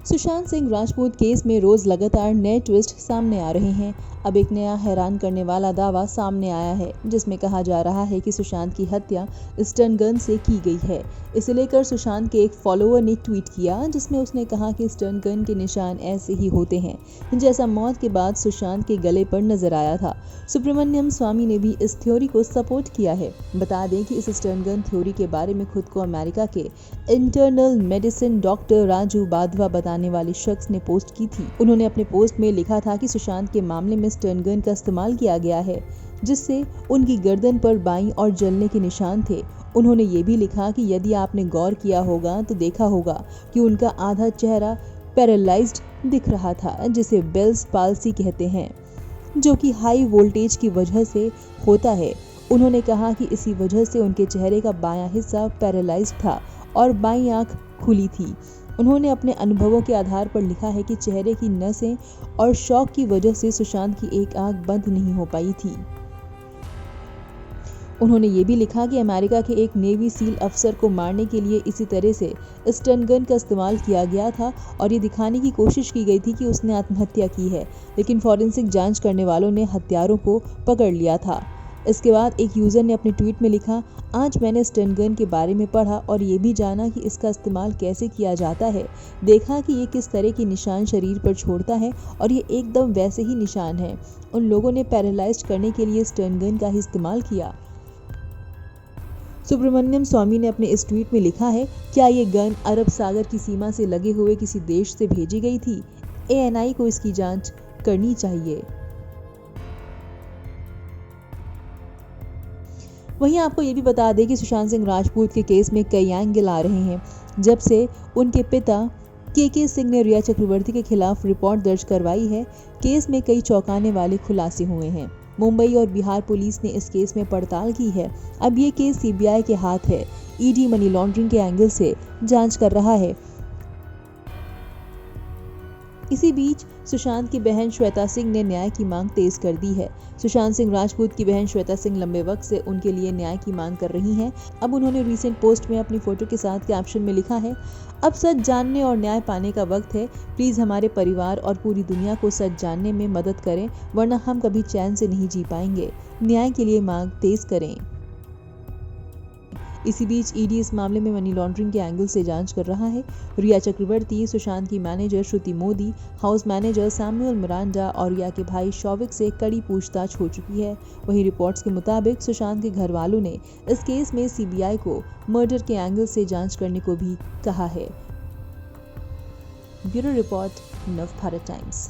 Sushant Singh Rajput case में रोज लगातार नए ट्विस्ट सामने आ रहे हैं। अब एक नया हैरान करने वाला दावा सामने आया है, जिसमें कहा जा रहा है कि सुशांत की हत्या स्टन गन से की गई है। इसे लेकर सुशांत के एक फॉलोअर ने ट्वीट किया, जिसमें उसने कहा कि स्टन गन के निशान ऐसे ही होते हैं जैसा मौत के बाद सुशांत के गले पर नजर आया था। सुब्रमण्यम स्वामी ने भी इस थ्योरी को सपोर्ट किया है। बता दें कि इस स्टन गन थ्योरी के बारे में खुद को अमेरिका के internal medicine doctor Raju Badhwa बताने वाले शख्स ने पोस्ट की थी। उन्होंने अपने पोस्ट में लिखा था कि सुशांत के मामले में स्टन गन का इस्तेमाल किया गया है, जिससे उनकी गर्दन पर बाईं और जलने के निशान थे। उन्होंने ये भी लिखा कि यदि आपने गौर किया होगा तो देखा होगा कि उनका आधा चेहरा पैरालाइज्ड दिख रहा था, जिसे बेल्स पाल्सी कहते हैं, जो कि हाई वोल्टेज की वजह से होता है। उन्होंने कहा कि इसी वजह से उनके चेहरे का बायां हिस्सा पैरालाइज्ड था और बाईं आंख खुली थी। उन्होंने अपने अनुभवों के आधार पर लिखा है कि चेहरे की नसें और शॉक की वजह से सुशांत की एक आंख बंद नहीं हो पाई थी। उन्होंने ये भी लिखा कि अमेरिका के एक नेवी सील अफसर को मारने के लिए इसी तरह से स्टन गन का इस्तेमाल किया गया था और ये दिखाने की कोशिश की गई थी कि उसने आत्महत्या की है, लेकिन फॉरेंसिक जांच करने वालों ने हत्यारों को पकड़ लिया था। इसके बाद एक यूजर ने अपने ट्वीट में लिखा, आज मैंने स्टन गन के बारे में पढ़ा और ये भी जाना कि इसका इस्तेमाल कैसे किया जाता है। देखा कि ये किस तरह के निशान शरीर पर छोड़ता है और ये एकदम वैसे ही निशान है। उन लोगों ने पैरालाइज्ड करने के लिए स्टन गन का ही इस्तेमाल किया। सुब्रमण्यम स्वामी ने अपने इस ट्वीट में लिखा है, क्या ये गन अरब सागर की सीमा से लगे हुए किसी देश से भेजी गई थी? ANI को इसकी जांच करनी चाहिए। वहीं आपको ये भी बता दें कि सुशांत सिंह राजपूत के केस में कई एंगल आ रहे हैं। जब से उनके पिता KK सिंह ने रिया चक्रवर्ती के खिलाफ रिपोर्ट दर्ज करवाई है, केस में कई चौंकाने वाले खुलासे हुए हैं। मुंबई और बिहार पुलिस ने इस केस में पड़ताल की है। अब ये केस CBI के हाथ है। ED मनी लॉन्ड्रिंग के एंगल से जांच कर रहा है। इसी बीच सुशांत की बहन श्वेता सिंह ने न्याय की मांग तेज कर दी है। सुशांत सिंह राजपूत की बहन श्वेता सिंह लंबे वक्त से उनके लिए न्याय की मांग कर रही हैं। अब उन्होंने रीसेंट पोस्ट में अपनी फोटो के साथ कैप्शन में लिखा है, अब सच जानने और न्याय पाने का वक्त है। प्लीज हमारे परिवार और पूरी दुनिया को सच जानने में मदद करें, वरना हम कभी चैन से नहीं जी पाएंगे। न्याय के लिए मांग तेज करें। इसी बीच ED इस मामले में मनी लॉन्ड्रिंग के एंगल से जांच कर रहा है। रिया चक्रवर्ती, सुशांत की manager Shruti Modi, house manager Samuel Miranda और रिया के भाई शौविक से कड़ी पूछताछ हो चुकी है। वहीं रिपोर्ट्स के मुताबिक सुशांत के घर वालों ने इस केस में CBI को मर्डर के एंगल से जांच करने को भी कहा है। ब्यूरो रिपोर्ट, नव भारत टाइम्स।